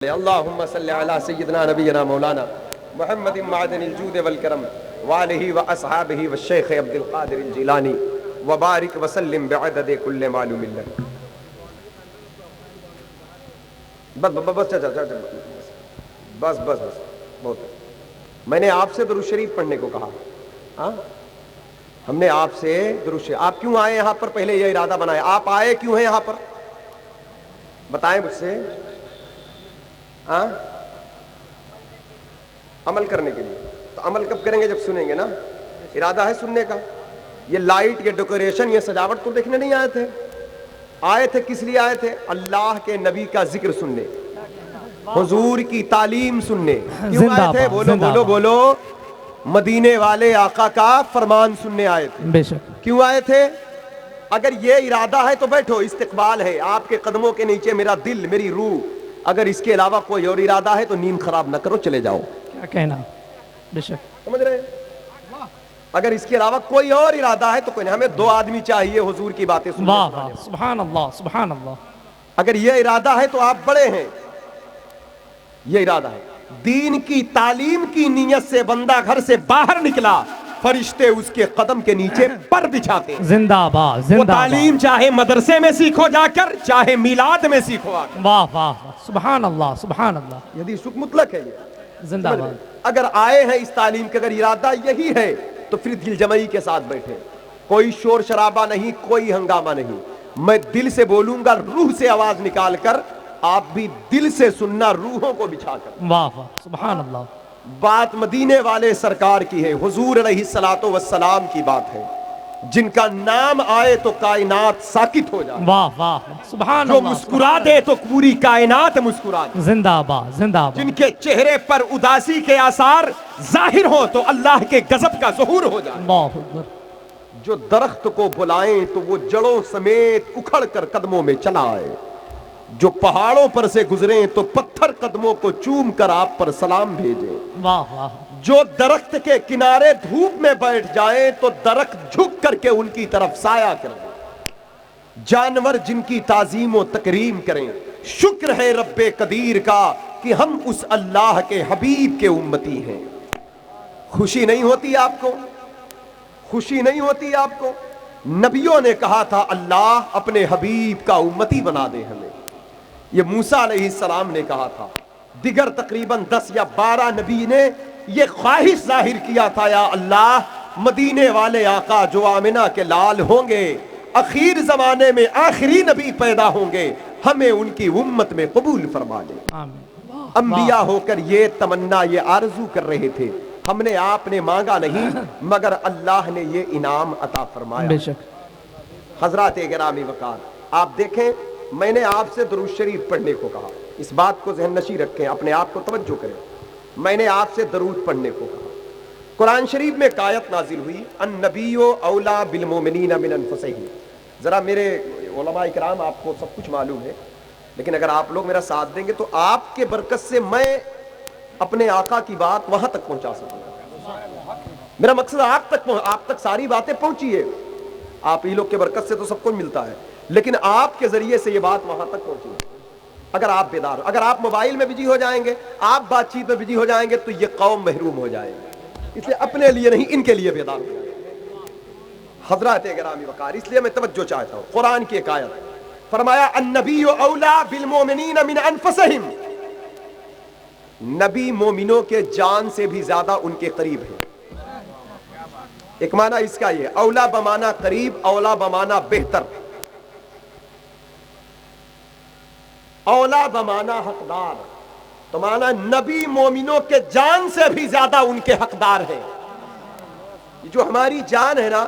اللهم صل على سيدنا نبينا مولانا محمد معدن الجود والكرم وآله وأصحابه والشيخ عبد القادر الجيلاني وبارك وسلم بعدد كل معلوم لك. بس بہت. میں نے آپ سے درود شریف پڑھنے کو کہا. ہم نے آپ سے درود شریف. آپ کیوں آئے یہاں پر؟ پہلے یہ ارادہ بنائے. آپ آئے کیوں ہیں یہاں پر؟ بتائیں مجھ سے. عمل کرنے کے لیے. تو عمل کب کریں گے؟ جب سنیں گے نا. ارادہ ہے سننے کا. یہ لائٹ، یہ ڈیکوریشن، یہ سجاوٹ تو دیکھنے نہیں آئے تھے. آئے تھے کس لیے آئے تھے؟ اللہ کے نبی کا ذکر سننے، حضور کی تعلیم سننے. کیوں آئے تھے؟ بولو بولو بولو. مدینے والے آقا کا فرمان سننے آئے تھے. بے شک. کیوں آئے تھے؟ اگر یہ ارادہ ہے تو بیٹھو، استقبال ہے. آپ کے قدموں کے نیچے میرا دل، میری روح. اگر اس کے علاوہ کوئی اور ارادہ ہے تو نیند خراب نہ کرو، چلے جاؤ. کیا کہنا. بے شک. سمجھ رہے ہیں؟ اگر اس کے علاوہ کوئی اور ارادہ ہے تو کوئی نہیں. ہمیں دو آدمی چاہیے حضور کی باتیں سننے. واہ واہ، سبحان اللہ سبحان اللہ. اگر یہ ارادہ ہے تو آپ بڑے ہیں. یہ ارادہ ہے. دین کی تعلیم کی نیت سے بندہ گھر سے باہر نکلا، فرشتے اس کے قدم کے نیچے پر بچھاتے ہیں. زندہ باد زندہ وہ تعلیم چاہے مدرسے میں سیکھو جا کر، چاہے میلاد میں سیکھو آ کر. واہ واہ، سبحان اللہ سبحان اللہ. یہ حدیث مطلق ہے. یہ زندہ باد. اگر آئے ہیں اس تعلیم کے، اگر ارادہ یہی ہے تو پھر دل جمعی کے ساتھ بیٹھے. کوئی شور شرابہ نہیں، کوئی ہنگامہ نہیں. میں دل سے بولوں گا، روح سے آواز نکال کر. آپ بھی دل سے سننا، روحوں کو بچھا کر. واہ واہ، سبحان اللہ. بات مدینے والے سرکار کی ہے، حضور علیہ الصلوۃ والسلام کی بات ہے، جن کا نام آئے تو کائنات ساکت ہو جائے. واہ واہ، سبحان جو اللہ. مسکرا دے تو پوری کائنات مسکرا دے. زندہ باد زندہ باد. جن کے چہرے پر اداسی کے آثار ظاہر ہو تو اللہ کے غضب کا ظہور ہو جائے. اللہ اکبر. جو درخت کو بلائیں تو وہ جڑوں سمیت اکھڑ کر قدموں میں چلا آئے. جو پہاڑوں پر سے گزریں تو پتھر قدموں کو چوم کر آپ پر سلام بھیجیں. واہ واہ. جو درخت کے کنارے دھوپ میں بیٹھ جائیں تو درخت جھک کر کے ان کی طرف سایہ کر دیں. جانور جن کی تعظیم و تکریم کریں. شکر ہے رب قدیر کا کہ ہم اس اللہ کے حبیب کے امتی ہیں. خوشی نہیں ہوتی آپ کو؟ خوشی نہیں ہوتی آپ کو؟ نبیوں نے کہا تھا اللہ اپنے حبیب کا امتی بنا دے ہمیں. یہ موسیٰ علیہ السلام نے کہا تھا. دیگر تقریباً 10 یا 12 نبی نے یہ خواہش ظاہر کیا تھا، یا اللہ مدینے والے آقا جو آمنہ کے لال ہوں گے، اخیر زمانے میں آخری نبی پیدا ہوں گے، ہمیں ان کی امت میں قبول فرما لے. آمین. انبیاء ہو کر یہ تمنا، یہ آرزو کر رہے تھے. ہم نے آپ نے مانگا نہیں، مگر اللہ نے یہ انعام عطا فرمایا. بے شک. حضرات گرامی وقار، آپ دیکھیں میں نے آپ سے درود شریف پڑھنے کو کہا. اس بات کو ذہن نشین رکھیں، اپنے آپ کو توجہ کریں. میں نے آپ سے درود پڑھنے کو کہا. قرآن شریف میں ایک آیت نازل ہوئی، النبی اولا بالمومنین من انفسہم. ذرا میرے علماء اکرام، آپ کو سب کچھ معلوم ہے، لیکن اگر آپ لوگ میرا ساتھ دیں گے تو آپ کے برکت سے میں اپنے آقا کی بات وہاں تک پہنچا سکوں گا. میرا مقصد آپ تک ساری باتیں پہنچی ہے. آپ ہی لوگ کے برکت سے تو سب کو ملتا ہے، لیکن آپ کے ذریعے سے یہ بات وہاں تک پہنچی. اگر آپ بیدار ہو، اگر آپ موبائل میں بجی ہو جائیں گے، آپ بات چیت میں بجی ہو جائیں گے تو یہ قوم محروم ہو جائے گی. اس لیے اپنے لیے نہیں، ان کے لیے بیدار ہو جائیں. حضرات گرامی وقار، اس لیے میں توجہ چاہتا ہوں. قرآن کی ایک آیت فرمایا النبی اولا بالمومنین من انفسہم. نبی مومنوں کے جان سے بھی زیادہ ان کے قریب ہے. ایک معنی اس کا یہ، اولا بمانا قریب، اولا بمانا بہتر، اولا بمانا حقدار. تو مانا نبی مومنوں کے جان سے بھی زیادہ ان کے حقدار ہیں. یہ جو ہماری جان ہے نا،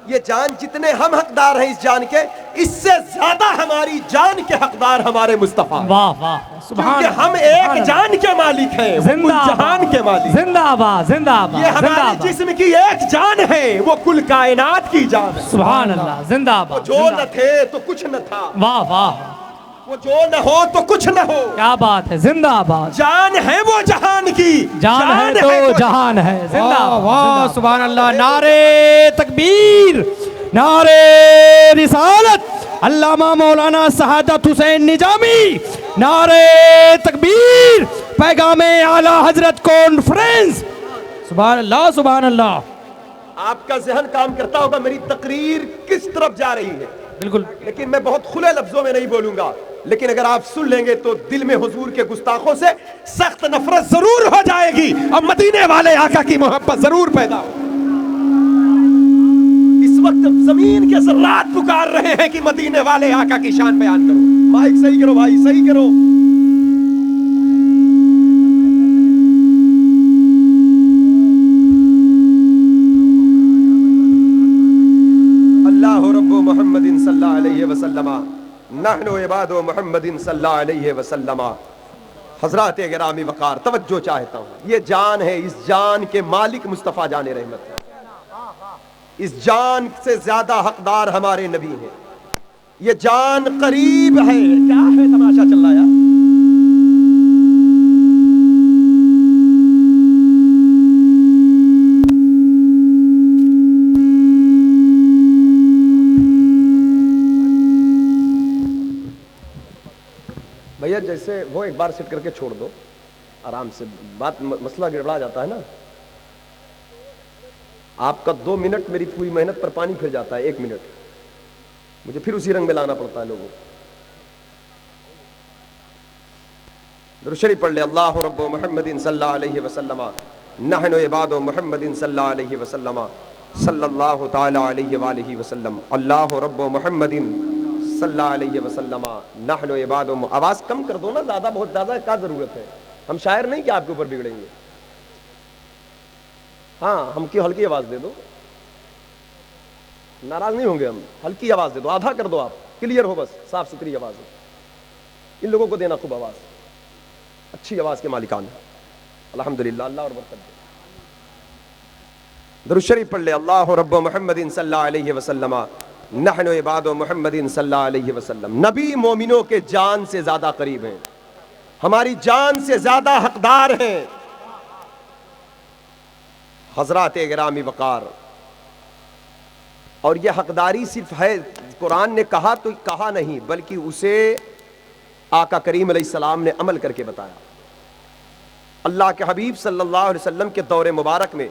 یہ جان جتنے ہم حقدار ہیں اس جان کے، اس سے زیادہ ہماری جان کے حقدار ہمارے مصطفیٰ. واہ واہ، سبحان کیونکہ ہم ایک جان کے مالک ہیں، وہ کل جہان کے مالک. زندہ باد زندہ باد. یہ ہمارے جسم کی ایک جان ہے، وہ کل کائنات کی جان ہے. سبحان اللہ. زندہ باد. جو نہ تھے تو کچھ نہ تھا، واہ واہ، وہ جو نہ ہو تو کچھ نہ ہو. کیا بات ہے. زندہ باد. جان ہے وہ جہان کی، جان ہے تو جہان ہے. زندہ واہ، سبحان اللہ. نعرے تکبیر، نعرے رسالت. علامہ مولانا سعادت حسین نجامی نعرے تکبیر پیغام اعلی حضرت کانفرنس سبحان اللہ سبحان اللہ آپ کا ذہن کام کرتا ہوگا میری تقریر کس طرف جا رہی ہے، بالکل لیکن میں بہت کھلے لفظوں میں نہیں بولوں گا، لیکن اگر آپ سن لیں گے تو دل میں حضور کے گستاخوں سے سخت نفرت ضرور ہو جائے گی اور مدینے والے آقا کی محبت ضرور پیدا ہو۔ اس وقت زمین کے ذرات پکار رہے ہیں کہ مدینے والے آقا کی شان بیان کرو۔ مائک صحیح کرو بھائی، صحیح کرو۔ اللہ رب محمد صلی اللہ علیہ وسلم، نحن عباد محمد صلی اللہ علیہ وسلم۔ حضرات گرامی وقار، توجہ چاہتا ہوں، یہ جان ہے، اس جان کے مالک مصطفیٰ جان رحمت ہے، اس جان سے زیادہ حقدار ہمارے نبی ہیں، یہ جان قریب ہے۔ کیا ہے تماشا چل رہا ہے؟ بھیا جیسے وہ ایک بار سیٹ کر کے چھوڑ دو آرام سے، بات مسئلہ گڑبڑا جاتا ہے نا۔ آپ کا 2 منٹ میری پوری محنت پر پانی پھر جاتا ہے، 1 منٹ مجھے پھر اسی رنگ میں لانا پڑتا ہے لوگوں کو۔ درود شریف پڑھ لے۔ اللہ رب محمد صلی اللہ علیہ وسلم، نحن عباد محمد صلی اللہ علیہ وسلم، صلی اللہ تعالی علیہ وآلہ وسلم۔ اللہ رب محمد صلی اللہ علیہ وسلم، نحن عباد۔ آواز کم کر دو نا، زیادہ بہت زیادہ کیا ضرورت ہے؟ ہم شاعر نہیں کہ آپ کے اوپر بگڑیں گے۔ ہاں ہم کی ہلکی آواز دے دو، ناراض نہیں ہوں گے ہم، ہلکی آواز دے دو، آدھا کر دو، آپ کلیئر ہو، بس صاف ستھری آواز ہو۔ ان لوگوں کو دینا خوب آواز، اچھی آواز کے مالکان ہیں الحمدللہ، اللہ اور برکت دے۔ درود شریف پڑھ لے۔ اللہ رب محمد صلی اللہ علیہ وسلم، نحن عباد محمد صلی اللہ علیہ وسلم۔ نبی مومنوں کے جان سے زیادہ قریب ہیں، ہماری جان سے زیادہ حقدار ہیں۔ حضرات گرامی وقار، اور یہ حقداری صرف ہے، قرآن نے کہا تو کہا نہیں، بلکہ اسے آقا کریم علیہ السلام نے عمل کر کے بتایا۔ اللہ کے حبیب صلی اللہ علیہ وسلم کے دور مبارک میں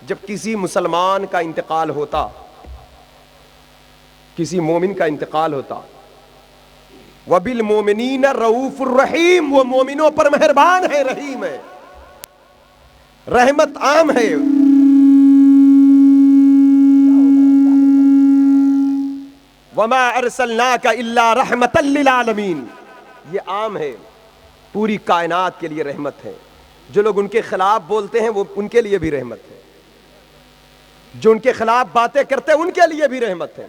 جب کسی مسلمان کا انتقال ہوتا، کسی مومن کا انتقال ہوتا، وَبِالْمُؤْمِنِينَ رَؤُوفٌ الرَّحِيمٌ، وہ مومنوں پر مہربان ہے، رحیم ہے، رحمت عام ہے۔ وَمَا أَرْسَلْنَاكَ إِلَّا رَحْمَةً لِلْعَالَمِينَ، یہ عام ہے، پوری کائنات کے لیے رحمت ہے۔ جو لوگ ان کے خلاف بولتے ہیں وہ ان کے لیے بھی رحمت ہے، جو ان کے خلاف باتیں کرتے ہیں ان کے لیے بھی رحمت ہے،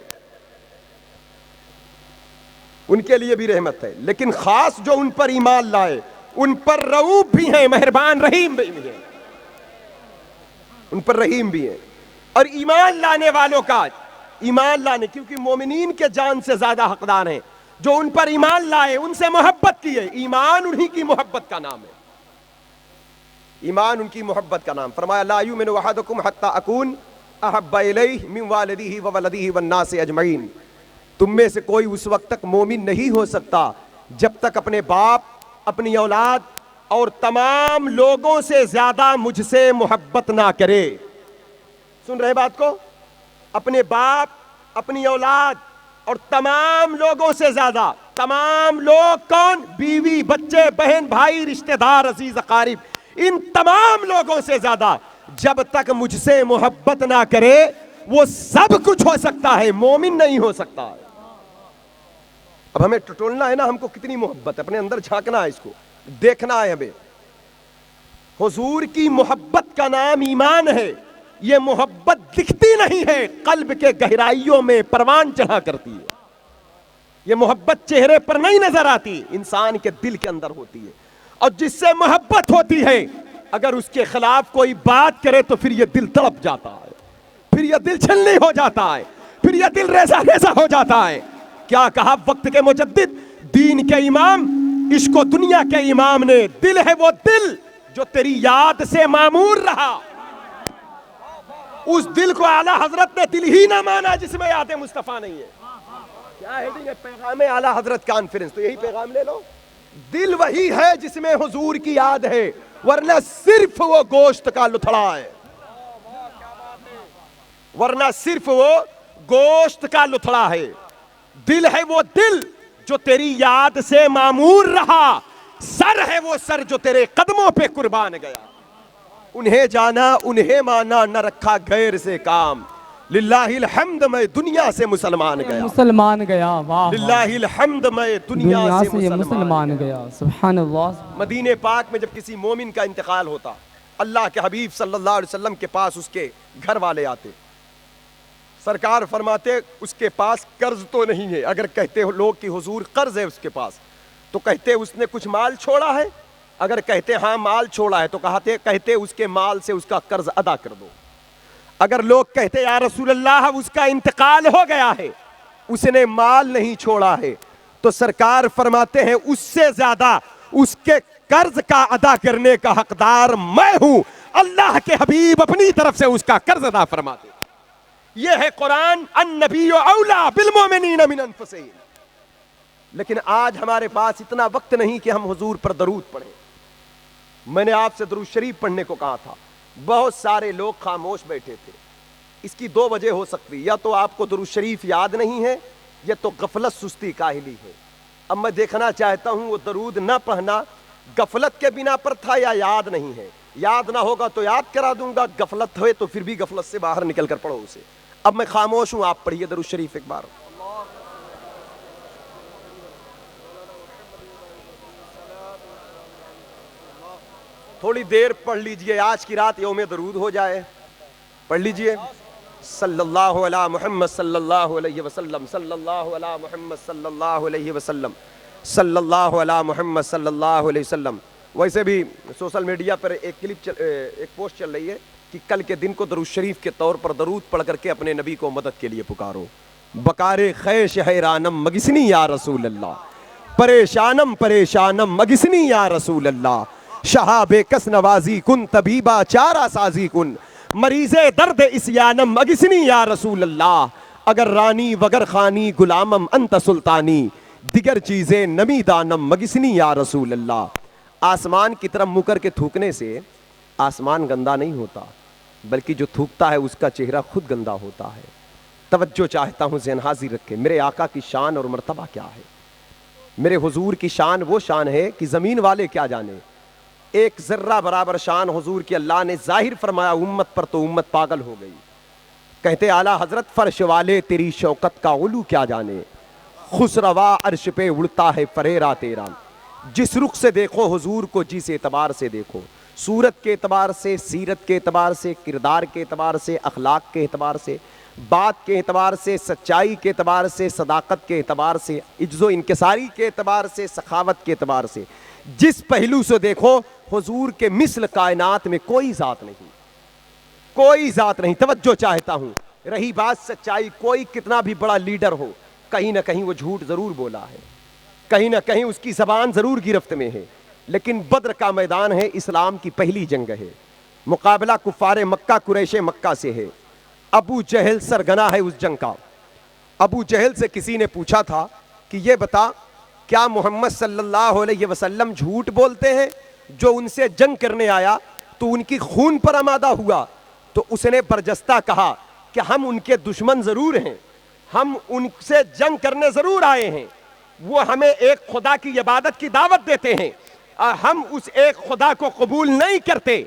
ان کے لیے بھی رحمت ہے۔ لیکن خاص جو ان پر ایمان لائے ان پر رؤوف بھی ہیں، مہربان رحیم بھی ہیں، ان پر رحیم بھی ہیں۔ اور ایمان لانے والوں کا ایمان لانے، کیونکہ مومنین کے جان سے زیادہ حقدار ہیں، جو ان پر ایمان لائے ان سے محبت کیے، ایمان انہی کی محبت کا نام ہے، ایمان ان کی محبت کا نام۔ فرمایا لا یؤمن احدکم حتی اکون احب الیہ من والدہ وولدہ والناس اجمعین، تم میں سے کوئی اس وقت تک مومن نہیں ہو سکتا جب تک اپنے باپ، اپنی اولاد اور تمام لوگوں سے زیادہ مجھ سے محبت نہ کرے۔ سن رہے بات کو؟ اپنے باپ، اپنی اولاد اور تمام لوگوں سے زیادہ، تمام لوگ کون؟ بیوی، بچے، بہن، بھائی، رشتہ دار، عزیز اقارب، ان تمام لوگوں سے زیادہ جب تک مجھ سے محبت نہ کرے وہ سب کچھ ہو سکتا ہے، مومن نہیں ہو سکتا ہے۔ اب ہمیں ٹٹولنا ہے نا، ہم کو کتنی محبت ہے، اپنے اندر جھانکنا ہے، اس کو دیکھنا ہے ہمیں۔ حضور کی محبت کا نام ایمان ہے، یہ محبت دکھتی نہیں ہے، قلب کے گہرائیوں میں پروان چڑھا کرتی ہے، یہ محبت چہرے پر نہیں نظر آتی، انسان کے دل کے اندر ہوتی ہے۔ اور جس سے محبت ہوتی ہے اگر اس کے خلاف کوئی بات کرے تو پھر یہ دل تڑپ جاتا ہے، پھر یہ دل چھلنی ہو جاتا ہے، پھر یہ دل ریزہ ریزہ ہو جاتا ہے۔ کیا کہا وقت کے مجدد، دین کے امام، عشق و دنیا کے امام نے، دل ہے وہ دل جو تیری یاد سے معمور رہا۔ اس دل کو اعلیٰ حضرت نے دل ہی نہ مانا جس میں یاد مصطفیٰ نہیں ہے۔ کیا ہیڈنگ ہے؟ پیغام اعلیٰ حضرت کانفرنس، تو یہی پیغام لے لو، دل وہی ہے جس میں حضور کی یاد ہے، ورنہ صرف وہ گوشت کا لتھڑا ہے، ورنہ صرف وہ گوشت کا لتھڑا ہے۔ دل ہے وہ دل جو تیری یاد سے معمور رہا، سر ہے وہ سر جو تیرے قدموں پہ قربان گیا۔ انہیں جانا انہیں مانا، نہ رکھا غیر سے کام، للہ الحمد میں دنیا سے مسلمان گیا، مسلمان گیا، واہ للہ الحمد میں دنیا سے مسلمان گیا، سبحان اللہ۔ مدینے پاک میں جب کسی مومن کا انتقال ہوتا، اللہ کے حبیب صلی اللہ علیہ وسلم کے پاس اس کے گھر والے آتے، سرکار فرماتے اس کے پاس قرض تو نہیں ہے۔ اگر کہتے ہو لوگ کہ حضور قرض ہے اس کے پاس، تو کہتے اس نے کچھ مال چھوڑا ہے؟ اگر کہتے ہاں مال چھوڑا ہے تو کہتے اس کے مال سے اس کا قرض ادا کر دو۔ اگر لوگ کہتے یا رسول اللہ اس کا انتقال ہو گیا ہے، اس نے مال نہیں چھوڑا ہے، تو سرکار فرماتے ہیں اس سے زیادہ اس کے قرض کا ادا کرنے کا حقدار میں ہوں۔ اللہ کے حبیب اپنی طرف سے اس کا قرض ادا فرماتے۔ یہ ہے قرآن، النبی اولا بالمؤمنین من انفسہم۔ لیکن آج ہمارے پاس اتنا وقت نہیں کہ ہم حضور پر درود پڑھیں۔ میں نے آپ سے درود شریف پڑھنے کو کہا تھا، بہت سارے لوگ خاموش بیٹھے تھے۔ اس کی دو وجہ ہو سکتی، یا تو آپ کو درود شریف یاد نہیں ہے، یا تو غفلت سستی کاہلی ہے۔ اب میں دیکھنا چاہتا ہوں وہ درود نہ پڑھنا غفلت کے بنا پر تھا یا یاد نہیں ہے۔ یاد نہ ہوگا تو یاد کرا دوں گا، غفلت ہوئے تو پھر بھی غفلت سے باہر نکل کر پڑھو اسے۔ اب میں خاموش ہوں، آپ پڑھیے درود شریف ایک بار۔ تھوڑی دیر پڑھ لیجئے، آج کی رات یوم درود ہو جائے، پڑھ لیجئے۔ صلی اللہ علی محمد صلی اللہ علیہ وسلم، صلی اللہ علی محمد صلی اللہ علیہ وسلم، صلی اللہ علی محمد صلی اللہ علیہ وسلم۔ ویسے بھی سوشل میڈیا پر ایک پوسٹ چل رہی ہے کہ کل کے دن کو درود شریف کے طور پر درود پڑھ کر کے اپنے نبی کو مدد کے لیے پکارو۔ بکار خیش حیرانم مگسنی یا رسول اللہ، پریشانم پریشانم مگسنی یا رسول اللہ، شہاب کس نوازی کن طبیبہ چارہ سازی کن، مریض درد اسیانم مگسنی یا رسول اللہ، اگر رانی وگر خانی غلامم انت سلطانی، دیگر چیزیں نمی دانم مگسنی یا رسول اللہ۔ آسمان کی طرف منہ کر کے تھوکنے سے آسمان گندا نہیں ہوتا، بلکہ جو تھوکتا ہے اس کا چہرہ خود گندا ہوتا ہے۔ توجہ چاہتا ہوں ذہن حاضر رکھے، میرے آقا کی شان اور مرتبہ کیا ہے۔ میرے حضور کی شان وہ شان ہے کہ زمین والے کیا جانے۔ ایک ذرہ برابر شان حضور کی اللہ نے ظاہر فرمایا امت پر تو امت پاگل ہو گئی۔ کہتے اعلیٰ حضرت فرش والے تیری شوکت کا علو کیا جانے، خسروا عرش پہ اڑتا ہے فریرا تیرا، جس رخ سے دیکھو حضور کو جس اعتبار سے دیکھو، صورت کے اعتبار سے، سیرت کے اعتبار سے، کردار کے اعتبار سے، اخلاق کے اعتبار سے، بات کے اعتبار سے، سچائی کے اعتبار سے، صداقت کے اعتبار سے، عجز و انکساری کے اعتبار سے، سخاوت کے اعتبار سے، جس پہلو سے دیکھو حضور کے مثل کائنات میں کوئی ذات نہیں، کوئی ذات نہیں۔ توجہ چاہتا ہوں، رہی بات سچائی، کوئی کتنا بھی بڑا لیڈر ہو، کہیں نہ کہیں وہ جھوٹ ضرور بولا ہے، کہیں نہ کہیں اس کی زبان ضرور گرفت میں ہے، لیکن بدر کا میدان ہے، اسلام کی پہلی جنگ ہے، مقابلہ کفار مکہ قریش مکہ سے ہے، ابو جہل سرگنا ہے اس جنگ کا۔ ابو جہل سے کسی نے پوچھا تھا کہ یہ بتا کیا محمد صلی اللہ علیہ وسلم جھوٹ بولتے ہیں؟ جو ان سے جنگ کرنے آیا تو ان کی خون پر آمادہ ہوا، تو اس نے برجستہ کہا کہ ہم ان کے دشمن ضرور ہیں، ہم ان سے جنگ کرنے ضرور آئے ہیں، وہ ہمیں ایک خدا کی عبادت کی دعوت دیتے ہیں، ہم اس ایک خدا کو قبول نہیں کرتے،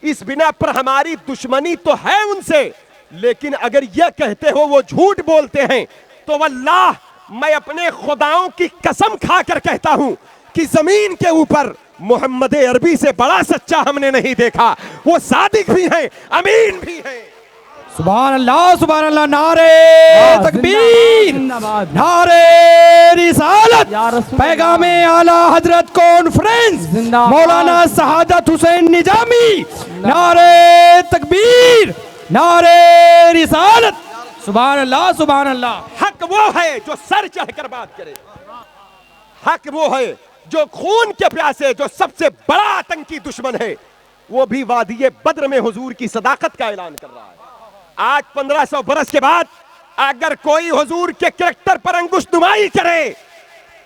اس بنا پر ہماری دشمنی تو ہے ان سے، لیکن اگر یہ کہتے ہو وہ جھوٹ بولتے ہیں تو واللہ میں اپنے خداؤں کی قسم کھا کر کہتا ہوں کہ زمین کے اوپر محمد عربی سے بڑا سچا ہم نے نہیں دیکھا، وہ صادق بھی ہیں، امین بھی ہیں۔ سبحان اللہ، نعرے تکبیر، نعرے رسالت، پیغام اعلیٰ حضرت کانفرنس مولانا سعادت حسین نجامی، نعرے تکبیر، نعرے رسالت، سبحان اللہ، سبحان اللہ۔ حق وہ ہے جو سر چڑھ کر بات کرے، حق وہ ہے جو خون کے پیاسے، جو سب سے بڑا آتنکی دشمن ہے، وہ بھی وادی بدر میں حضور کی صداقت کا اعلان کر رہا ہے۔ آج 1500 برس کے بعد اگر کوئی حضور کے کریکٹر پر انگشت نمائی کرے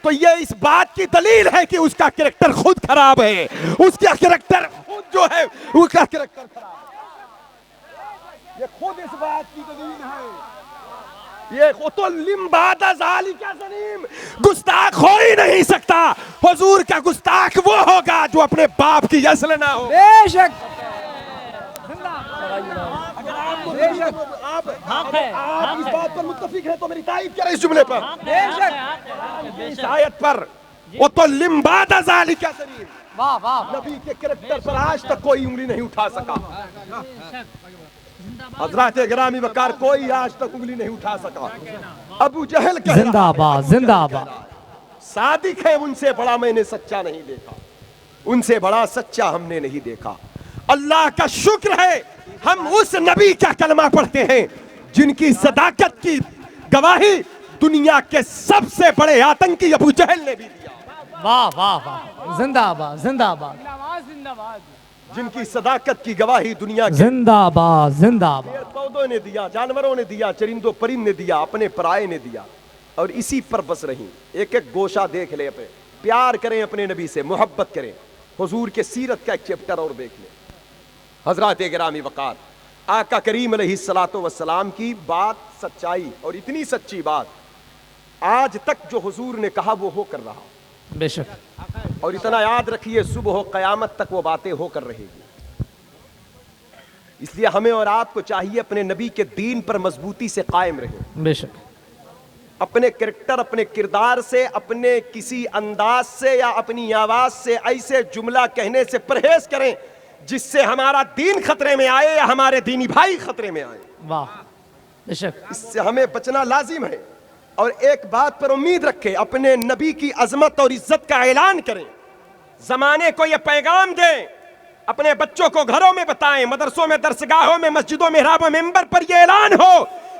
تو یہ اس بات کی دلیل ہے کہ اس کا کریکٹر خود خراب ہے، اس کا کریکٹر خود جو ہے اس کا کریکٹر خراب ہے، یہ خود اس بات کی دلیل ہے۔ یہ قتل بعد ذالک زنیم، گستاخ ہو ہی نہیں سکتا، حضور کا گستاخ وہ ہوگا جو اپنے باپ کی نسل نہ ہو۔ بے شک آپ اس بات پر متفق ہیں تو میری تائید کریں اس جملے پر، بے شک اس آیت پر قتل بعد ذالک زنیم۔ واہ واہ نبی کے کریکٹر پر آج تک کوئی انگلی نہیں اٹھا سکا، حضرات گرامی وقار کوئی آج تک انگلی نہیں اٹھا سکا۔ ابو جہل کہہ زندہ رہا باد زندہ باد صادق ہے، ان سے بڑا میں نے سچا نہیں دیکھا، ان سے بڑا سچا ہم نے نہیں دیکھا۔ اللہ کا شکر ہے ہم اس نبی کا کلمہ پڑھتے ہیں جن کی صداقت کی گواہی دنیا کے سب سے بڑے آتنکی ابو جہل نے بھی دیا، واہ واہ واہ زندہ باد زندہ باد جن کی صداقت کی گواہی دنیا کے زندہ باد زندہ باد پیڑ پودوں نے دیا، جانوروں نے دیا، چرندوں پرند نے دیا، اپنے پرائے نے دیا، اور اسی پر بس رہیں۔ ایک ایک گوشہ دیکھ لیں، پہ پیار کریں اپنے نبی سے، محبت کریں، حضور کے سیرت کا ایک چیپٹر اور دیکھ لیں۔ حضرات گرامی وقار، آقا کریم علیہ السلام کی بات سچائی، اور اتنی سچی بات آج تک جو حضور نے کہا وہ ہو کر رہا، بے شک اور اتنا یاد رکھیے صبح و قیامت تک وہ باتیں ہو کر رہے گی۔ اس لیے ہمیں اور آپ کو چاہیے اپنے نبی کے دین پر مضبوطی سے قائم رہیں، بے شک اپنے کریکٹر، اپنے کردار سے، اپنے کسی انداز سے یا اپنی آواز سے ایسے جملہ کہنے سے پرہیز کریں جس سے ہمارا دین خطرے میں آئے یا ہمارے دینی بھائی خطرے میں آئے، واہ بے شک اس سے ہمیں بچنا لازم ہے۔ اور ایک بات پر امید رکھیں، اپنے نبی کی عظمت اور عزت کا اعلان کریں، زمانے کو یہ پیغام دیں، اپنے بچوں کو گھروں میں بتائیں، مدرسوں میں، درسگاہوں میں، مسجدوں، محرابوں، منبر پر یہ اعلان ہو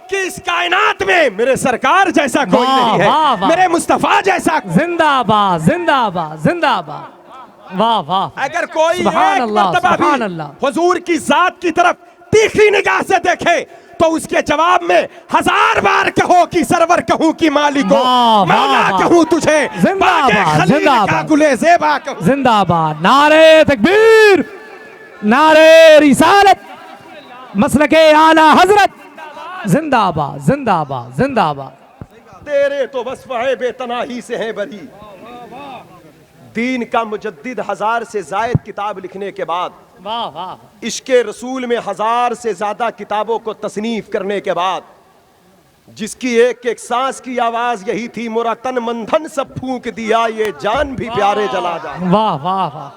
کہ اس کائنات میں میرے سرکار جیسا کوئی واہ، نہیں واہ، ہے، واہ۔ میرے مصطفیٰ جیسا۔ زندہ باد زندہ باد زندہ باد واہ واہ اگر کوئی سبحان ایک اللہ مرتبہ سبحان بھی اللہ حضور کی ذات کی طرف تیکھی نگاہ سے دیکھے تو اس کے جواب میں 1000 بار کہو کہ سرور کہوں کہ مالک ہو، واہ، مولا واہ، کہوں تجھے، زندہ باغ باد، خلیل زندہ کا باد۔ گلے زیبا کہوں۔ زندہ باد، نعرے تکبیر، نعرے رسالت، مسلک اعلی حضرت، زندہ باد زندہ باد زندہ باد۔ تیرے تو وصف ہے بے تناہی سے ہیں بری، دین کا مجدد 1000 سے زائد کتاب لکھنے کے بعد، واہ واہ عشق رسول میں 1000 سے زیادہ کتابوں کو تصنیف کرنے کے بعد، جس کی ایک ایک سانس کی آواز یہی تھی، مرا تن مندھن سب پھونک دیا یہ جان بھی پیارے جلا جا، واہ واہ واہ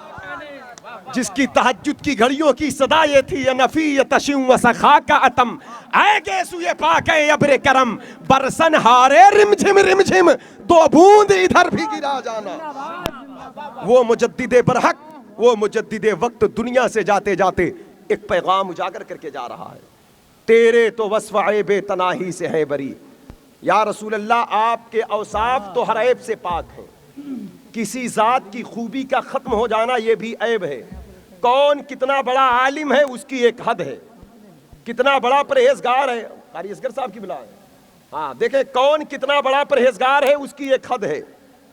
جس کی تہجد کی گھڑیوں کی صدا یہ تھی، یا نفی یا تشم و سخا کا عتم، آئے گے سوئے پاک ابر کرم، برسن ہارے رمجھم رمجھم، 2 بوند ادھر بھی گرا جانا۔ وہ مجدد برحق، وہ مجدد وقت دنیا سے جاتے جاتے ایک پیغام اجاگر کر کے جا رہا ہے، تیرے تو وصف عیب تناہی سے ہے بری۔ یا رسول اللہ، آپ کے اوصاف تو ہر عیب سے پاک ہیں، کسی ذات کی خوبی کا ختم ہو جانا یہ بھی عیب ہے۔ کون کتنا بڑا عالم ہے اس کی ایک حد ہے، کتنا بڑا پرہیزگار ہے، قاری اصغر صاحب کی بلا ہے، ہاں دیکھیں کون کتنا بڑا پرہیزگار ہے اس کی ایک حد ہے،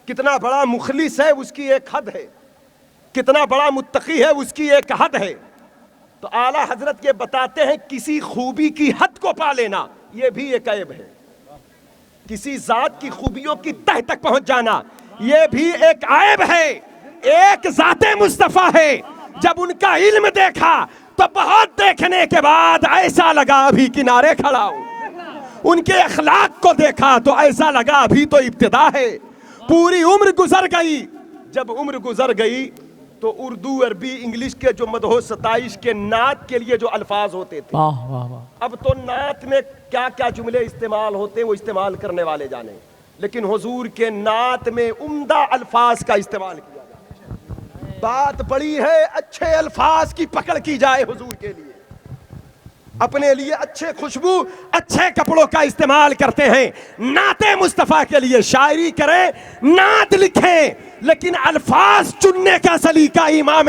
کتنا بڑا مخلص ہے اس کی ایک حد ہے، کتنا بڑا متقی ہے اس کی ایک حد ہے۔ تو اعلیٰ حضرت یہ بتاتے ہیں کسی خوبی کی حد کو پا لینا یہ بھی ایک عیب ہے، کسی ذات کی خوبیوں کی تہ تک پہنچ جانا یہ بھی ایک عیب ہے۔ ایک ذات مصطفیٰ ہے، جب ان کا علم دیکھا تو بہت دیکھنے کے بعد ایسا لگا ابھی کنارے کھڑا ہوں، ان کے اخلاق کو دیکھا تو ایسا لگا ابھی تو ابتدا ہے۔ پوری عمر گزر گئی، جب عمر گزر گئی تو اردو، عربی، انگلش کے جو مدح و ستائش کے نعت کے لیے جو الفاظ ہوتے تھے، واہ واہ واہ اب تو نعت میں کیا کیا جملے استعمال ہوتے وہ استعمال کرنے والے جانے، لیکن حضور کے نعت میں عمدہ الفاظ کا استعمال کیا جائے۔ بات بڑی ہے، اچھے الفاظ کی پکڑ کی جائے حضور کے لیے، اپنے لیے اچھے خوشبو، اچھے کپڑوں کا استعمال کرتے ہیں، نعت مصطفیٰ کے لیے شاعری کریں، نعت لکھیں، لیکن الفاظ چننے کا سلیقہ امام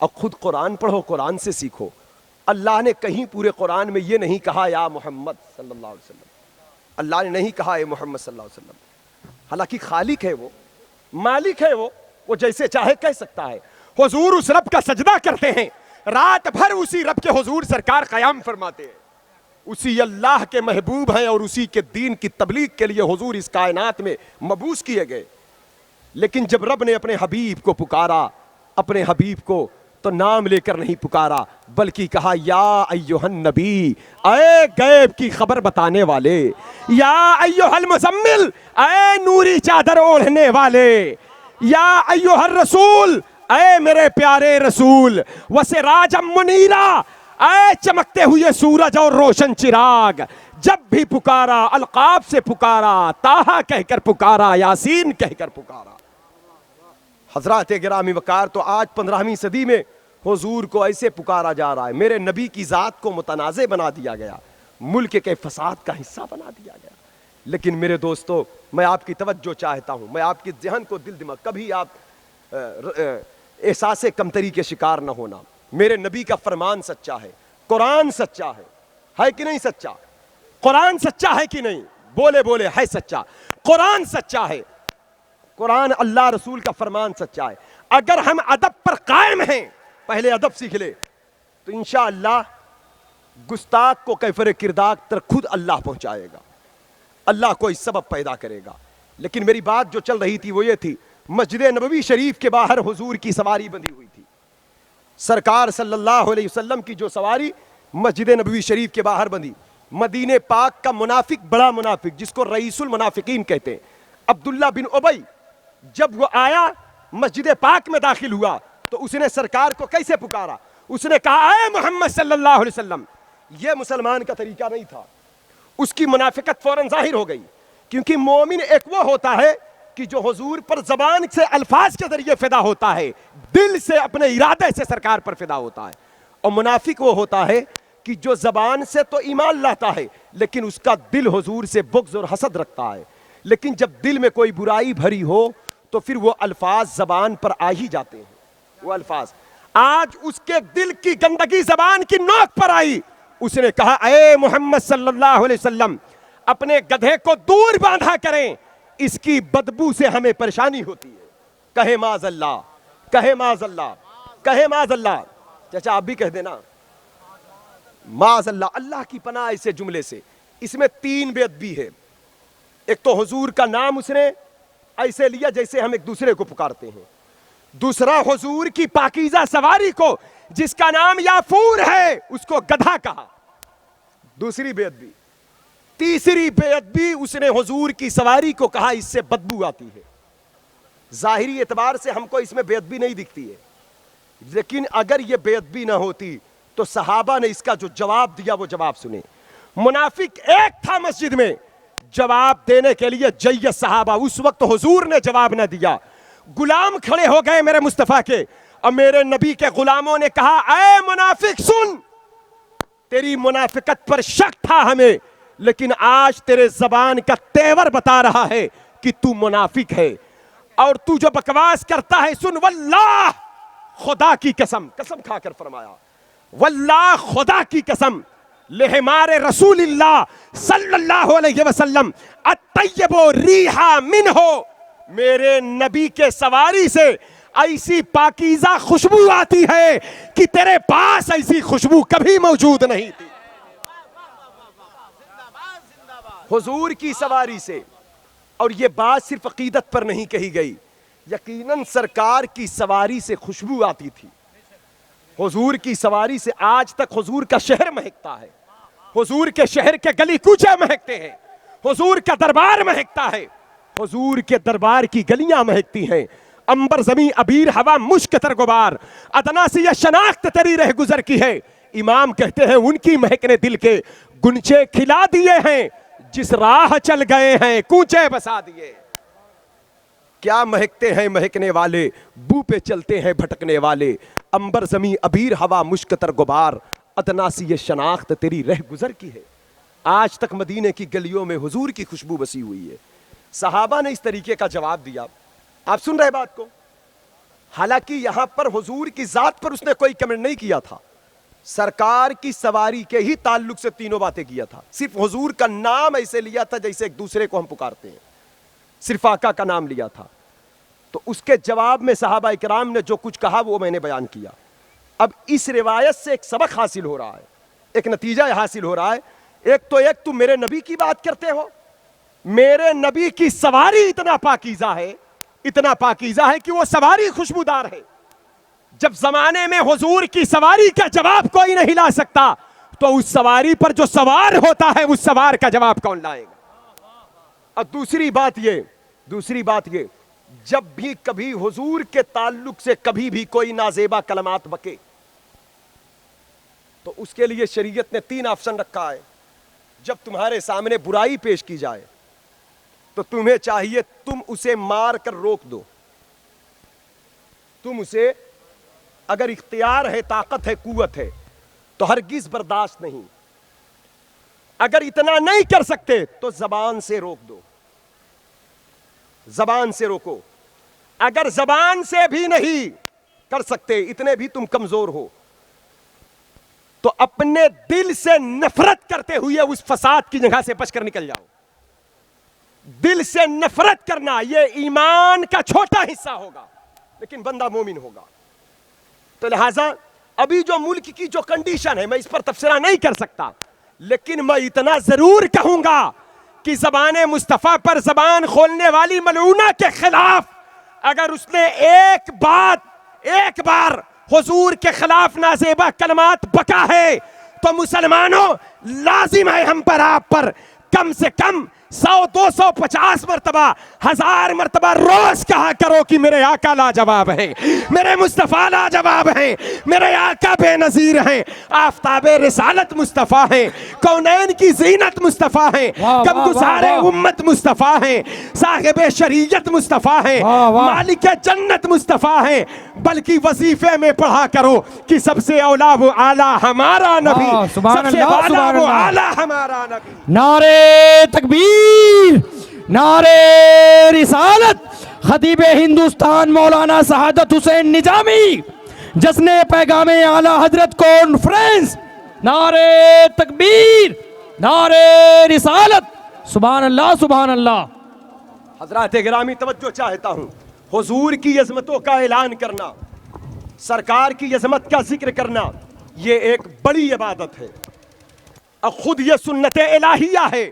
اور خود قرآن پڑھو، قرآن سے سیکھو. اللہ نے کہیں پورے قرآن میں یہ نہیں کہا یا محمد صلی اللہ علیہ وسلم. اللہ نے نہیں کہا اے محمد صلی اللہ علیہ وسلم. حالانکہ خالق ہے وہ، مالک ہے وہ جیسے چاہے کہہ سکتا ہے. حضور اس رب کا سجدہ کرتے ہیں، رات بھر اسی رب کے حضور سرکار قیام فرماتے ہیں. اسی اللہ کے محبوب ہیں اور اسی کے دین کی تبلیغ کے لیے حضور اس کائنات میں مبعوث کیے گئے. لیکن جب رب نے اپنے حبیب کو پکارا، اپنے حبیب کو تو نام لے کر نہیں پکارا، بلکہ کہا یا ایھا النبی، اے غیب کی خبر بتانے والے، یا ایھا المزمل، اے نوری چادر اوڑھنے والے، یا ایھا الرسول، اے میرے پیارے رسول، وسراجا منیرا، اے چمکتے ہوئے سورج اور روشن چراغ. جب بھی پکارا القاب سے پکارا، طٰہٰ کہہ کر پکارا، یاسین کہہ کر پکارا. حضرات گرامی وقار، تو آج 15ویں صدی میں حضور کو ایسے پکارا جا رہا ہے. میرے نبی کی ذات کو متنازع بنا دیا گیا، ملک کے فساد کا حصہ بنا دیا گیا. لیکن میرے دوستو، میں آپ کی توجہ چاہتا ہوں، میں آپ کے ذہن کو دل دماغ، کبھی آپ احساس کمتری کے شکار نہ ہونا. میرے نبی کا فرمان سچا ہے، قرآن سچا ہے کہ نہیں سچا؟ قرآن سچا ہے کہ نہیں؟ بولے بولے ہے سچا. قرآن سچا ہے، قرآن اللہ رسول کا فرمان سچا ہے. اگر ہم ادب پر قائم ہیں، پہلے ادب سیکھ لے، تو انشاءاللہ گستاخ کو کیفر کردار تک خود اللہ پہنچائے گا، اللہ کوئی سبب پیدا کرے گا. لیکن میری بات جو چل رہی تھی وہ یہ تھی، مسجد نبوی شریف کے باہر حضور کی سواری بندھی ہوئی تھی. سرکار صلی اللہ علیہ وسلم کی جو سواری مسجد نبوی شریف کے باہر بندھی. مدینہ پاک کا منافق، بڑا منافق جس کو رئیس المنافقین کہتے ہیں، عبداللہ بن ابی، جب وہ آیا مسجد پاک میں داخل ہوا تو اس نے سرکار کو کیسے پکارا؟ اس نے کہا اے محمد صلی اللہ علیہ وسلم. یہ مسلمان کا طریقہ نہیں تھا. اس کی منافقت فوراً ظاہر ہو گئی، کیونکہ مومن ایک وہ ہوتا ہے کہ جو حضور پر زبان سے الفاظ کے ذریعے فدا ہوتا ہے، دل سے اپنے ارادے سے سرکار پر فدا ہوتا ہے. اور منافق وہ ہوتا ہے کہ جو زبان سے تو ایمان لاتا ہے لیکن اس کا دل حضور سے بغض اور حسد رکھتا ہے. لیکن جب دل میں کوئی برائی بھری ہو تو پھر وہ الفاظ زبان پر آ ہی جاتے ہیں. وہ الفاظ آج اس کے دل کی گندگی زبان کی نوک پر آئی. اس نے کہا اے محمد صلی اللہ علیہ وسلم، اپنے گدھے کو دور باندھا کریں، اس کی بدبو سے ہمیں پریشانی ہوتی ہے. کہے معاذ اللہ، کہے معاذ اللہ، کہے معاذ اللہ. چچا آپ بھی کہہ دینا معاذ اللہ. اللہ کی پناہ اسے جملے سے. اس میں 3 بے ادبی ہے. ایک تو حضور کا نام اس نے ایسے لیا جیسے ہم ایک دوسرے کو پکارتے ہیں. دوسرا حضور کی پاکیزہ سواری کو جس کا نام یافور ہے اس کو گدھا کہا. دوسری بے ادبی. تیسری بے ادبی، اس نے حضور کی سواری کو کہا اس سے بدبو آتی ہے. ظاہری اعتبار سے ہم کو اس میں بے ادبی نہیں دکھتی ہے، لیکن اگر یہ بے ادبی نہ ہوتی تو صحابہ نے اس کا جو جواب دیا وہ جواب سنے. منافق ایک تھا مسجد میں، جواب دینے کے لیے جیت صحابہ. اس وقت حضور نے جواب نہ دیا. غلام کھڑے ہو گئے میرے مصطفیٰ کے، اور میرے نبی کے غلاموں نے کہا اے منافق سن، تیری منافقت پر شک تھا ہمیں، لیکن آج تیرے زبان کا تیور بتا رہا ہے کہ تو منافق ہے. اور تو جو بکواس کرتا ہے، سن، واللہ، خدا کی قسم، قسم کھا کر فرمایا، واللہ خدا کی قسم، لحمار رسول اللہ صلی اللہ علیہ وسلم الطیب ریحا منہ، میرے نبی کے سواری سے ایسی پاکیزہ خوشبو آتی ہے کہ تیرے پاس ایسی خوشبو کبھی موجود نہیں تھی. حضور کی سواری سے. اور یہ بات صرف عقیدت پر نہیں کہی گئی، یقیناً سرکار کی سواری سے خوشبو آتی تھی. حضور کی سواری سے آج تک حضور کا شہر مہکتا ہے، حضور کے شہر کے گلی کوچے مہکتے ہیں، حضور کا دربار مہکتا ہے، حضور کے دربار کی گلیاں مہکتی ہیں. امبر زمین ابیر ہوا مشک تر غبار، ادنا سے یہ شناخت تیری رہ گزر کی ہے. امام کہتے ہیں ان کی مہکنے دل کے گنچے کھلا دیے ہیں، جس راہ چل گئے ہیں کوچے بسا دیے. کیا مہکتے ہیں مہکنے والے، بو پہ چلتے ہیں بھٹکنے والے. امبر زمین ابیر ہوا مشک تر غبار، ادنا سی یہ شناخت تیری رہ گزر کی ہے. آج تک مدینے کی گلیوں میں حضور کی خوشبو بسی ہوئی ہے. صحابہ نے اس طریقے کا جواب دیا. آپ سن رہے بات کو؟ حالانکہ یہاں پر حضور کی ذات پر اس نے کوئی کمنٹ نہیں کیا تھا، سرکار کی سواری کے ہی تعلق سے تینوں باتیں کیا تھا. صرف حضور کا نام ایسے لیا تھا جیسے ایک دوسرے کو ہم پکارتے ہیں، صرف آقا کا نام لیا تھا. تو اس کے جواب میں صحابہ کرام نے جو کچھ کہا وہ میں نے بیان کیا. اب اس روایت سے ایک سبق حاصل ہو رہا ہے، ایک نتیجہ حاصل ہو رہا ہے. ایک تم میرے نبی کی بات کرتے ہو، میرے نبی کی سواری اتنا پاکیزہ ہے کہ وہ سواری خوشبودار ہے. جب زمانے میں حضور کی سواری کا جواب کوئی نہیں لا سکتا تو اس سواری پر جو سوار ہوتا ہے اس سوار کا جواب کون لائے گا؟ اور دوسری بات یہ جب بھی کبھی حضور کے تعلق سے کبھی بھی کوئی نازیبا کلمات بکے تو اس کے لیے شریعت نے 3 آپشن رکھا ہے. جب تمہارے سامنے برائی پیش کی جائے تو تمہیں چاہیے تم اسے مار کر روک دو. تم اسے اگر اختیار ہے، طاقت ہے، قوت ہے تو ہرگز برداشت نہیں. اگر اتنا نہیں کر سکتے تو زبان سے روک دو، زبان سے روکو. اگر زبان سے بھی نہیں کر سکتے، اتنے بھی تم کمزور ہو، تو اپنے دل سے نفرت کرتے ہوئے اس فساد کی جگہ سے بچ کر نکل جاؤ. دل سے نفرت کرنا یہ ایمان کا چھوٹا حصہ ہوگا لیکن بندہ مومن ہوگا. تو لہذا ابھی جو ملک کی جو کنڈیشن ہے میں اس پر تبصرہ نہیں کر سکتا، لیکن میں اتنا ضرور کہوں گا کہ زبان مصطفیٰ پر زبان کھولنے والی ملعونہ کے خلاف اگر اس نے ایک بار حضور کے خلاف نازیبا کلمات بکا ہے تو مسلمانوں لازم ہے ہم پر آپ پر کم سے کم 100 200 50 مرتبہ 1000 مرتبہ روز کہا کرو کہ میرے آقا لاجواب ہیں، میرے مصطفیٰ لاجواب ہیں، میرے آقا بے نظیر ہیں، آفتاب رسالت مصطفیٰ ہیں، کونین کی زینت مصطفیٰ ہیں، کم گزار امت مصطفیٰ ہیں، صاحب شریعت مصطفیٰ ہیں، مالک جنت مصطفیٰ ہیں. بلکہ وظیفے میں پڑھا کرو کہ سب سے اولا و اعلیٰ ہمارا نبی، سب سے اولا و اعلیٰ ہمارا نبی. نعرے تکبیر، نعرے رسالت. خطیب ہندوستان مولانا سعادت حسین نجامی، جشن پیغام اعلیٰ حضرت کانفرنس. نعرے تکبیر، نعرے رسالت. سبحان اللہ، سبحان اللہ. حضرات گرامی توجہ چاہتا ہوں، حضور کی عظمتوں کا اعلان کرنا، سرکار کی عظمت کا ذکر کرنا یہ ایک بڑی عبادت ہے اور خود یہ سنت الہیہ ہے.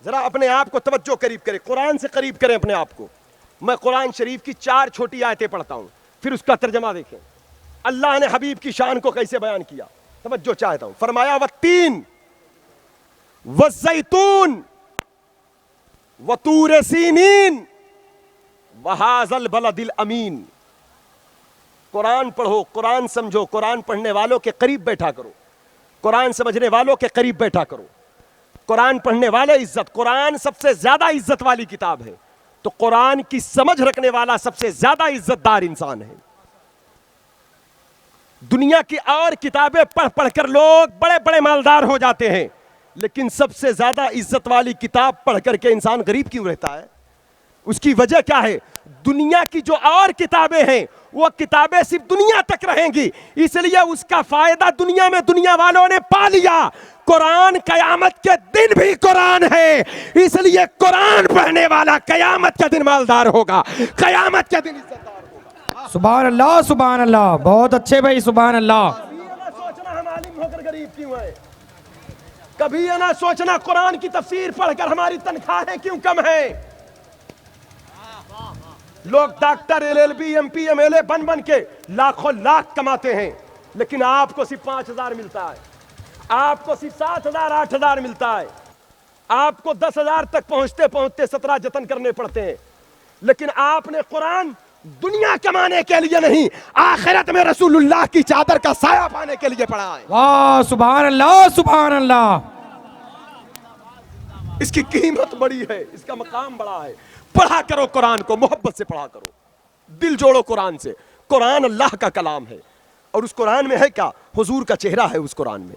ذرا اپنے آپ کو توجہ قریب کریں، قرآن سے قریب کریں اپنے آپ کو. میں قرآن شریف کی 4 چھوٹی آیتیں پڑھتا ہوں پھر اس کا ترجمہ دیکھیں. اللہ نے حبیب کی شان کو کیسے بیان کیا، توجہ چاہتا ہوں. فرمایا والتین والزیتون وطور سینین وہذا البلد الامین. قرآن پڑھو، قرآن سمجھو، قرآن پڑھنے والوں کے قریب بیٹھا کرو، قرآن سمجھنے والوں کے قریب بیٹھا کرو. قرآن پڑھنے والے عزت، قرآن سب سے زیادہ عزت والی کتاب ہے تو قرآن کی سمجھ رکھنے والا سب سے زیادہ عزت دار انسان ہے. دنیا کی اور کتابیں پڑھ پڑھ کر لوگ بڑے بڑے مالدار ہو جاتے ہیں لیکن سب سے زیادہ عزت والی کتاب پڑھ کر کے انسان غریب کیوں رہتا ہے؟ اس کی وجہ کیا ہے؟ دنیا کی جو اور کتابیں ہیں وہ کتابیں صرف دنیا تک رہیں گی، اس لیے اس کا فائدہ دنیا میں دنیا والوں نے پا لیا. قرآن قیامت کے دن بھی قرآن ہے، اس لیے قرآن پڑھنے والا قیامت کے دن مالدار ہوگا، قیامت کے دن عزت دار ہوگا. سبحان اللہ، سبحان اللہ. بہت اچھے بھائی، سبحان اللہ. کبھی یہ نہ سوچنا ہم عالم ہو کر غریب کیوں ہیں، کبھی یہ نہ سوچنا قرآن کی تفسیر پڑھ کر ہماری تنخواہیں کیوں کم ہیں. لوگ ڈاکٹر LLB MP MLA بن کے لاکھوں لاکھ کماتے ہیں لیکن آپ کو صرف 5000 ملتا ہے، آپ کو صرف 7000 8000 ملتا ہے، آپ کو 10,000 تک پہنچتے 17 جتن کرنے پڑتے ہیں. لیکن آپ نے قرآن دنیا کمانے کے لیے نہیں، آخرت میں رسول اللہ کی چادر کا سایہ پانے کے لیے پڑھا ہے. واہ، سبحان اللہ، سبحان اللہ. اس کی قیمت بڑی ہے، اس کا مقام بڑا ہے. پڑھا کرو قرآن کو، محبت سے پڑھا کرو، دل جوڑو قرآن سے. قرآن اللہ کا کلام ہے اور اس قرآن میں ہے کیا؟ حضور کا چہرہ ہے اس قرآن میں.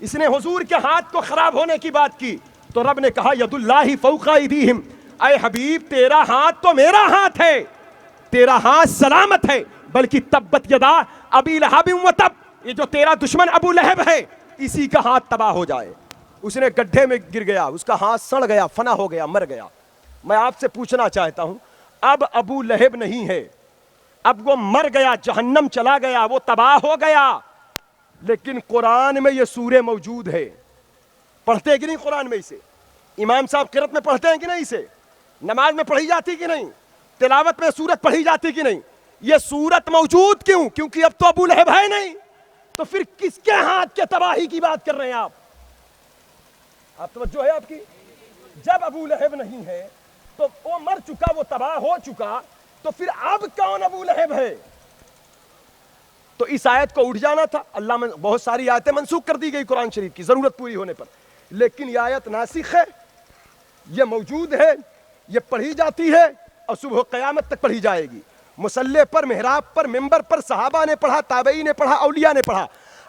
اس نے حضور کے ہاتھ کو خراب ہونے کی بات کی تو رب نے کہا ید اللہ فوق ایدیہم، اے حبیب تیرا ہاتھ تو میرا ہاتھ ہے، تیرا ہاتھ سلامت ہے، بلکہ تبت یدا ابی لہب و تب، یہ جو تیرا دشمن ابو لہب ہے اسی کا ہاتھ تباہ ہو جائے۔ اس نے گڈھے میں گر گیا، اس کا ہاتھ سڑ گیا، فنا ہو گیا، مر گیا۔ میں آپ سے پوچھنا چاہتا ہوں، اب ابو لہب نہیں ہے، اب وہ مر گیا، جہنم چلا گیا، وہ تباہ ہو گیا، لیکن قرآن میں یہ سورہ موجود ہے۔ پڑھتے ہیں کہ نہیں قرآن میں اسے؟ امام صاحب قرات میں پڑھتے ہیں کہ نہیں اسے؟ نماز میں پڑھی جاتی کہ نہیں؟ تلاوت میں سورت پڑھی جاتی کہ نہیں؟ یہ سورت موجود کیوں؟ کیونکہ اب تو ابو لہب ہے نہیں، تو پھر کس کے ہاتھ کے تباہی کی بات کر رہے ہیں آپ توجہ ہے آپ کی؟ جب ابو لہب نہیں ہے تو وہ مر چکا، وہ تباہ ہو چکا، تو پھر اب کون ابو لہب ہے؟ تو اس آیت کو اٹھ جانا تھا۔ اللہ میں بہت ساری آیتیں منسوخ کر دی گئی قرآن شریف کی ضرورت پوری ہونے پر، لیکن یہ آیت ناسخ ہے، یہ موجود ہے، یہ پڑھی جاتی ہے اور صبح قیامت تک پڑھی جائے گی۔ مصلی پر، محراب پر، ممبر پر صحابہ نے پڑھا، تابعین نے پڑھا، اولیاء نے پڑھا،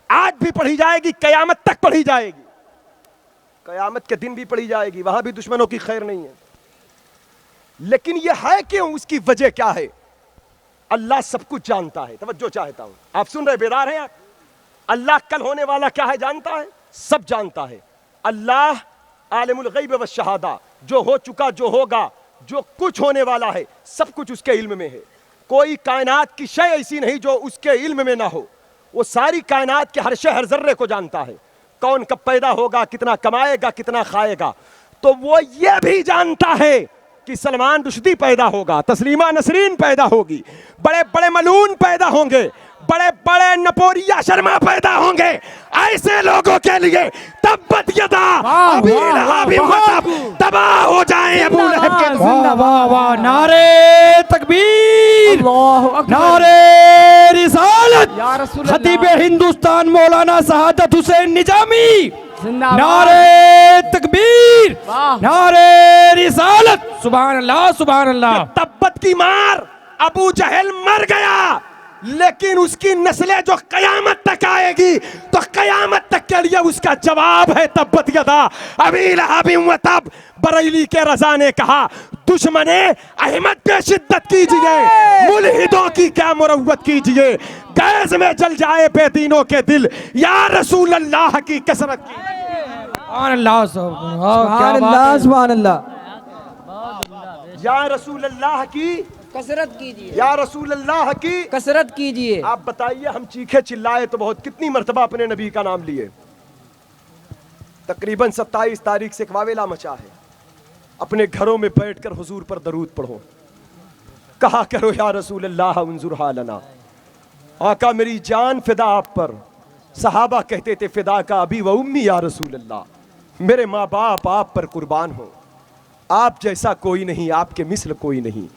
آج بھی پڑھی جائے گی، قیامت تک پڑھی جائے گی، قیامت کے دن بھی پڑھی جائے گی، وہاں بھی دشمنوں کی خیر نہیں ہے۔ لیکن یہ ہے کیوں؟ اس کی وجہ کیا ہے؟ اللہ سب کچھ جانتا ہے۔ توجہ چاہتا ہوں، آپ سن رہے، بیدار ہیں آپ؟ اللہ کل ہونے والا کیا ہے جانتا ہے، سب جانتا ہے۔ اللہ عالم الغیب والشہادہ، جو ہو چکا، جو ہوگا، جو کچھ ہونے والا ہے، سب کچھ اس کے علم میں ہے۔ کوئی کائنات کی شے ایسی نہیں جو اس کے علم میں نہ ہو۔ وہ ساری کائنات کے ہر شے، ہر ذرے کو جانتا ہے، کون کب پیدا ہوگا، کتنا کمائے گا، کتنا کھائے گا۔ تو وہ یہ بھی جانتا ہے کہ سلمان رشدی پیدا ہوگا، تسلیمہ نسرین پیدا ہوگی، بڑے بڑے ملون پیدا ہوں گے، بڑے بڑے نپوریا شرما پیدا ہوں گے۔ ایسے لوگوں کے لیے تبت یدا ابی لہب و تب، تباہ ہو جائیں ابو لہب کے۔ واہ واہ واہ، نعرے تکبیر، نعرے رسالت، خطیب ہندوستان مولانا سعادت حسین نجامی، نعرے تکبیر، نعرے رسالت، سبحان اللہ سبحان اللہ۔ تبت کی مار، ابو جہل مر گیا، لیکن اس کی نسلیں جو قیامت تک آئے گی تو قیامت تک کے لیے اس کا جواب ہے تبت یدا ابی لہب و تب۔ بریلی کے رضا نے کہا دشمن احمد پہ شدت کیجئے، ملحدوں کی کیا مروت کیجئے، گیز میں جل جائے بے دینوں کے دل، یا رسول اللہ کی کثرت کیجئے۔ سبحان اللہ سبحان اللہ سبحان اللہ۔ یا رسول اللہ کی کثرت کیجیے، یا رسول اللہ کی کثرت کیجیے۔ آپ بتائیے، ہم چیخے چلائے تو بہت، کتنی مرتبہ اپنے نبی کا نام لیے؟ تقریباً 27 تاریخ سے ایک واویلا مچا ہے۔ اپنے گھروں میں بیٹھ کر حضور پر درود پڑھو، کہا کرو یا رسول اللہ انظر حالنا، آقا میری جان فدا آپ پر۔ صحابہ کہتے تھے فدا کا ابی و امی یا رسول اللہ، میرے ماں باپ آپ پر قربان ہوں، آپ جیسا کوئی نہیں، آپ کے مثل کوئی نہیں۔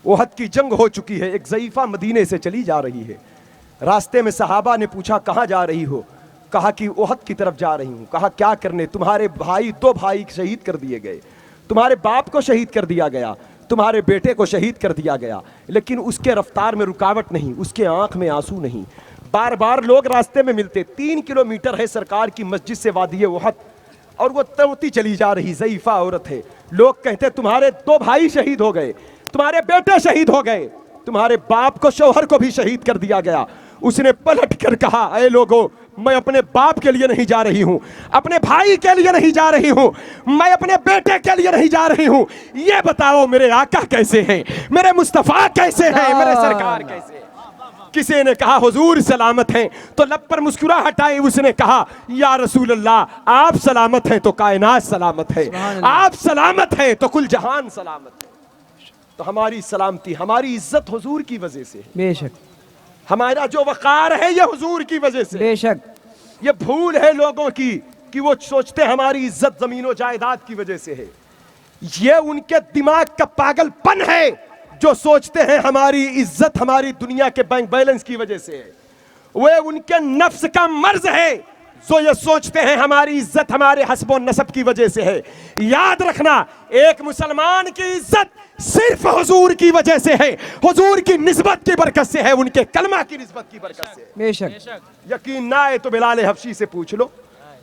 احد کی جنگ ہو چکی ہے، ایک ضعیفہ مدینے سے چلی جا رہی ہے، راستے میں صحابہ نے پوچھا کہاں جا رہی ہو؟ کہا کہ احد کی طرف جا رہی ہوں۔ کہا کیا کرنے؟ تمہارے بھائی، 2 بھائی شہید کر دیے گئے، تمہارے باپ کو شہید کر دیا گیا، تمہارے بیٹے کو شہید کر دیا گیا، لیکن اس کے رفتار میں رکاوٹ نہیں، اس کے آنکھ میں آنسو نہیں۔ بار بار لوگ راستے میں ملتے، 3 کلومیٹر ہے سرکار کی مسجد سے وادی احد، اور وہ توتی چلی جا رہی، ضعیفہ عورت ہے۔ لوگ کہتے تمہارے 2 بھائی شہید ہو گئے، تمہارے بیٹے شہید ہو گئے، تمہارے باپ کو، شوہر کو بھی شہید کر دیا گیا۔ اس نے پلٹ کر کہا اے لوگوں، میں اپنے باپ کے لیے نہیں جا رہی ہوں، اپنے بھائی کے لیے نہیں جا رہی ہوں، میں اپنے بیٹے کے لیے نہیں جا رہی ہوں، یہ بتاؤ میرے آقا کیسے ہیں، میرے مصطفیٰ کیسے ہیں، میرے سرکار کیسے ہیں؟ کسی نے کہا حضور سلامت ہیں، تو لب پر مسکراہٹ آئی، اس نے کہا یا رسول اللہ آپ سلامت ہیں تو کائنات سلامت ہے، آپ سلامت ہیں تو کل جہان سلامت ہے۔ تو ہماری سلامتی، ہماری عزت حضور کی وجہ سے ہے، بے شک، ہمارا جو وقار ہے یہ حضور کی وجہ سے۔ بے شک۔ یہ بھول ہے لوگوں کی کہ وہ سوچتے ہماری عزت زمین و جائیداد کی وجہ سے ہے، یہ ان کے دماغ کا پاگل پن ہے جو سوچتے ہیں ہماری عزت ہماری دنیا کے بینک بیلنس کی وجہ سے ہے، وہ ان کے نفس کا مرض ہے جو یہ سوچتے ہیں ہماری عزت ہمارے حسب و نسب کی وجہ سے ہے۔ یاد رکھنا، ایک مسلمان کی عزت صرف حضور کی وجہ سے ہے، حضور کی نسبت کی برکت سے ہے، ان کے کلمہ کی نسبت کی برکت سے ہے۔ بے شک۔ یقین نہ آئے تو بلال حبشی سے پوچھ لو،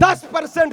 10%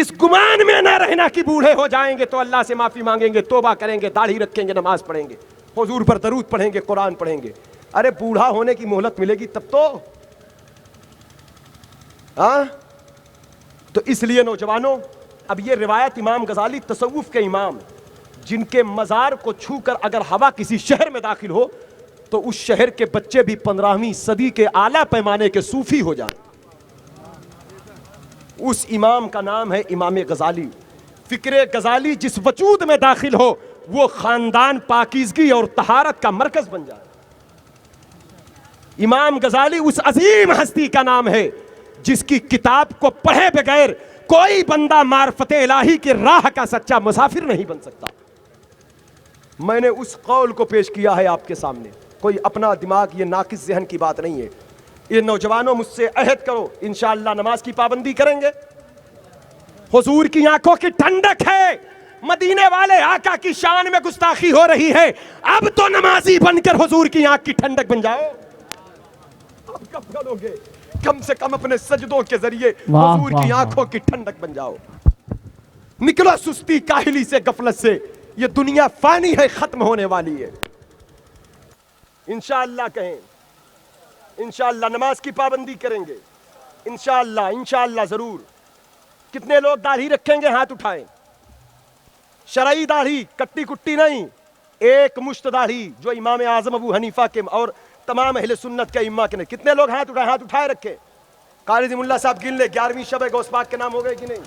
اس گمان میں نہ رہنا کہ بوڑھے ہو جائیں گے تو اللہ سے معافی مانگیں گے، توبہ کریں گے، داڑھی رکھیں گے، نماز پڑھیں گے، حضور پر درود پڑھیں گے، قرآن پڑھیں گے۔ ارے بوڑھا ہونے کی مہلت ملے گی تب تو۔ ہاں تو اس لیے نوجوانوں، اب یہ روایت امام غزالی تصوف کے امام جن کے مزار کو چھو کر اگر ہوا کسی شہر میں داخل ہو تو اس شہر کے بچے بھی 15ویں صدی کے اعلیٰ پیمانے کے صوفی ہو جائیں۔ اس امام کا نام ہے امام غزالی۔ فکر غزالی جس وجود میں داخل ہو وہ خاندان پاکیزگی اور طہارت کا مرکز بن جائے۔ امام غزالی اس عظیم ہستی کا نام ہے جس کی کتاب کو پڑھے بغیر کوئی بندہ معرفت الہی کی راہ کا سچا مسافر نہیں بن سکتا۔ میں نے اس قول کو پیش کیا ہے آپ کے سامنے، کوئی اپنا دماغ، یہ ناقص ذہن کی بات نہیں ہے۔ یہ نوجوانوں مجھ سے عہد کرو، انشاءاللہ نماز کی پابندی کریں گے۔ حضور کی آنکھوں کی ٹھنڈک ہے، مدینے والے آقا کی شان میں گستاخی ہو رہی ہے، اب تو نمازی بن کر حضور کی آنکھ کی ٹھنڈک بن جاؤ۔ اب کب کرو گے؟ کم سے کم اپنے سجدوں کے ذریعے حضور کی آنکھوں کی ٹھنڈک بن جاؤ۔ نکلو سستی کاہلی سے، غفلت سے، یہ دنیا فانی ہے، ختم ہونے والی ہے۔ انشاءاللہ کہیں، انشاءاللہ نماز کی پابندی کریں گے، انشاءاللہ انشاءاللہ ضرور۔ کتنے لوگ داڑھی رکھیں گے؟ ہاتھ اٹھائیں۔ شرعی داڑھی، کٹی کٹی نہیں، ایک مشت داڑھی جو امام اعظم ابو حنیفہ کے اور تمام اہل سنت کے ائمہ کے نے۔ کتنے لوگ ہاتھ اٹھائے؟ ہاتھ اٹھائے رکھے۔ قاری ملا صاحب گن لے، 11ویں شب ہے، غوث پاک کے نام ہو گئے کہ نہیں؟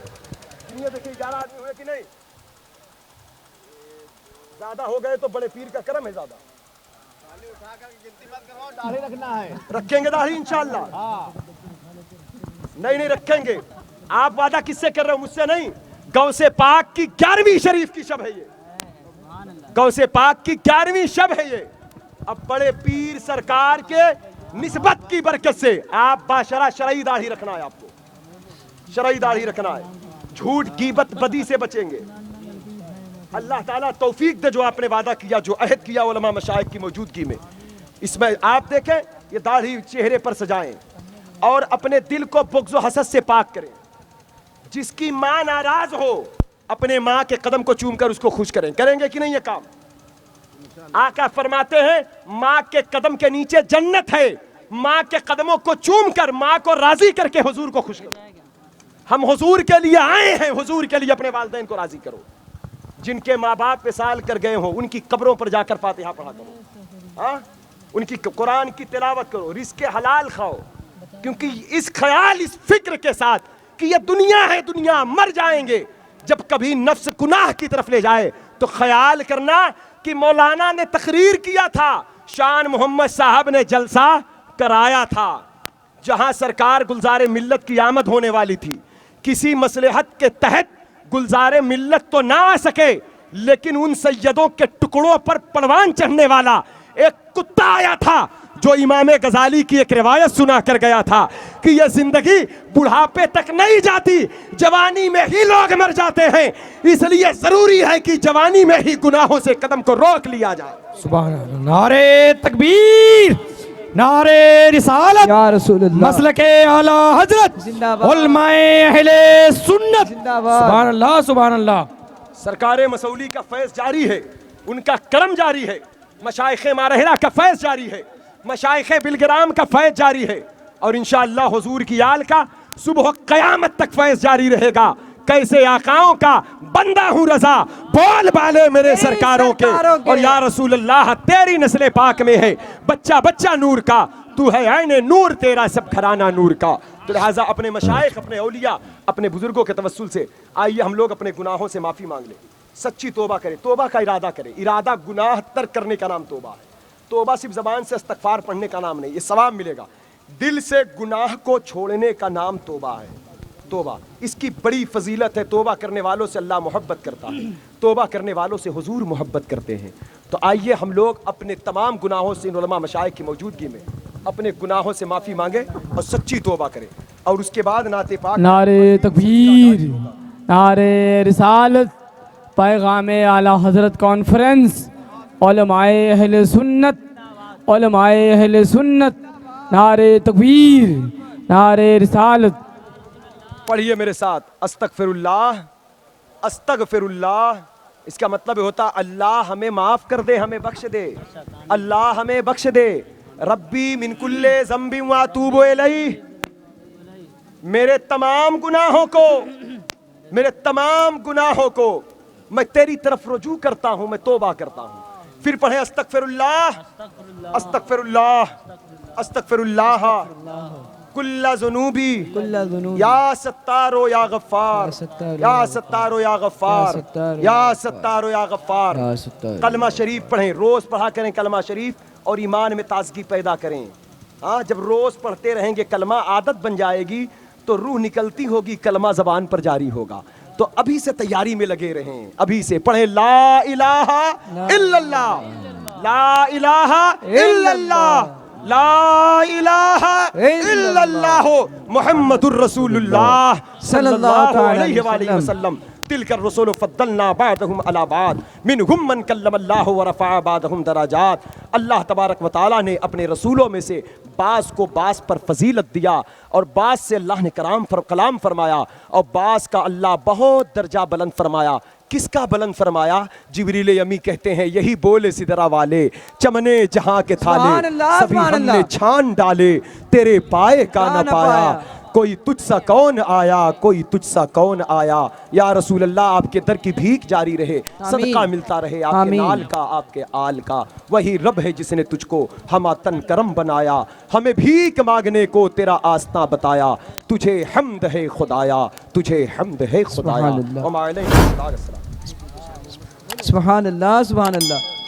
دیکھیں 11 آدمی ہوئے کہ نہیں؟ زیادہ ہو گئے تو بڑے پیر کا کرم ہے زیادہ۔ رکھیں گے داڑھی انشاءاللہ؟ نہیں رکھیں گے۔ آپ وعدہ کس سے کر رہے ہو؟ مجھ سے نہیں۔ غوث پاک کی 11ویں شریف کی شب ہے یہ، غوث پاک کی 11ویں شب ہے یہ۔ اب بڑے پیر سرکار کے نسبت کی برکت سے آپ باشرہ شرعی داڑھی رکھنا ہے، آپ کو شرعی داڑھی رکھنا ہے، جھوٹ غیبت بدی سے بچیں گے۔ اللہ تعالیٰ توفیق دے جو آپ نے وعدہ کیا، جو عہد کیا علماء مشائخ کی موجودگی میں، اس میں آپ دیکھیں یہ داڑھی چہرے پر سجائیں اور اپنے دل کو بغض و حسد سے پاک کریں۔ جس کی ماں ناراض ہو اپنے ماں کے قدم کو چوم کر اس کو خوش کریں۔ کریں گے کہ نہیں یہ کام؟ آقا فرماتے ہیں ماں کے قدم کے نیچے جنت ہے، ماں کے قدموں کو چوم کر ماں کو راضی کر کے حضور کو خوش کرو۔ ہم حضور کے لیے آئے ہیں، حضور کے لیے اپنے والدین کو راضی کرو۔ جن کے ماں باپ وصال کر گئے ہوں ان کی قبروں پر جا کر فاتحہ پڑھا کرو، ہاں ان کی قرآن کی تلاوت کرو، رزق حلال کھاؤ، کیونکہ اس خیال، اس فکر کے ساتھ کہ یہ دنیا ہے، دنیا مر جائیں گے، جب کبھی نفس گناہ کی طرف لے جائے تو خیال کرنا کہ مولانا نے تقریر کیا تھا، شان محمد صاحب نے جلسہ کرایا تھا جہاں سرکار گلزار ملت کی آمد ہونے والی تھی۔ کسی مصلحت کے تحت گلزار ملت تو نہ آ سکے، لیکن ان سیدوں کے ٹکڑوں پر پروان چڑھنے والا ایک کتا آیا تھا جو امام غزالی کی ایک روایت سنا کر گیا تھا کہ یہ زندگی بڑھاپے تک نہیں جاتی، جوانی میں ہی لوگ مر جاتے ہیں، اس لیے ضروری ہے کہ جوانی میں ہی گناہوں سے قدم کو روک لیا جائے۔ سبحان اللہ، نعرے تکبیر، نعرے رسالت، یا رسول اللہ، مسلک اعلی حضرت، زندہ باد، علماء اہل سنت، زندہ باد۔ سبحان اللہ سبحان اللہ۔ سرکار مسولی کا فیض جاری ہے، ان کا کرم جاری ہے، مشائخ مارہرہ کا فیض جاری ہے، مشائخ بلگرام کا فیض جاری ہے، اور انشاءاللہ حضور کی آل کا صبح قیامت تک فیض جاری رہے گا۔ کیسے آقاؤں کا بندہ ہوں رضا، بول بالے میرے سرکاروں کے، اور یا رسول اللہ تیری نسل پاک میں ہے بچہ بچہ نور کا، تو ہے عین نور تیرا سب گھرانہ نور کا۔ تو لہٰذا اپنے مشائخ، اپنے اولیاء، اپنے بزرگوں کے توسل سے آئیے ہم لوگ اپنے گناہوں سے معافی مانگ لیں، سچی توبہ کریں، توبہ کا ارادہ کریں۔ ارادہ گناہ ترک کرنے کا نام توبہ ہے۔ توبہ صرف زبان سے استغفار پڑھنے کا نام نہیں، یہ ثواب ملے گا۔ دل سے گناہ کو چھوڑنے کا نام توبہ ہے۔ توبہ اس کی بڑی فضیلت ہے، توبہ کرنے والوں سے اللہ محبت کرتا ہے، توبہ کرنے والوں سے حضور محبت کرتے ہیں۔ تو آئیے ہم لوگ اپنے تمام گناہوں سے ان علماء مشائخ کی موجودگی میں اپنے گناہوں سے معافی مانگیں اور سچی توبہ کریں، اور اس کے بعد نعت پاک، نعرے تکبیر، نعرے رسالت، پیغام اعلی حضرت کانفرنس، علماء اہل سنت، علماء اہل سنت، نعرے تکبیر، نعرے رسالت۔ پڑھیے میرے ساتھ، استغفر اللہ، استغفر اللہ، اس کا مطلب ہوتا اللہ ہمیں معاف کر دے، ہمیں بخش دے، اللہ ہمیں بخش دے۔ ربی من کل ذنب واتوب الیہ، میرے تمام گناہوں کو، میرے تمام گناہوں کو میں تیری طرف رجوع کرتا ہوں، میں توبہ کرتا ہوں۔ پھر پڑھیں استغفر اللہ، استغفر اللہ، استغفر اللہ، کل ذنوبی یا ستارو یا غفار، یا ستارو یا غفار، یا ستارو یا غفار۔ کلمہ شریف پڑھیں، روز پڑھا کریں کلمہ شریف، اور ایمان میں تازگی پیدا کریں۔ ہاں جب روز پڑھتے رہیں گے کلمہ عادت بن جائے گی تو روح نکلتی ہوگی، کلمہ زبان پر جاری ہوگا۔ تو ابھی سے تیاری میں لگے رہیں، ابھی سے پڑھیں لا الہ الا اللہ، لا الہ الا اللہ، لا الہ الا اللہ محمد الرسول اللہ صلی اللہ علیہ وآلہ وسلم۔ تلک الرسول فضلنا بعضهم على بعض منهم من کلم اللہ ورفع بعضهم درجات۔ اللہ تبارک و تعالیٰ نے اپنے رسولوں میں سے بعض کو بعض پر فضیلت دیا، اور بعض سے اللہ نے کلام فرمایا، اور بعض کا اللہ بہت درجہ بلند فرمایا۔ کس کا بلند فرمایا؟ جبریل امی کہتے ہیں یہی بولے سدرا والے، چمنے جہاں کے تھالے سبھی ہم نے چھان ڈالے، تیرے پائے کا نہ پایا، کوئی تجھ سا کون آیا، کوئی تجھ سا کون آیا۔ یا رسول اللہ آپ کے در کی بھیک جاری رہے، صدقہ ملتا رہے آپ کے نال کا، آپ کے آل کا۔ وہی رب ہے جس نے تجھ کو ہما تن کرم بنایا، ہمیں بھیک مانگنے کو تیرا آستہ بتایا، تجھے حمد ہے خدایا، تجھے حمد ہے خدایا۔ سبحان اللہ، سبحان اللہ۔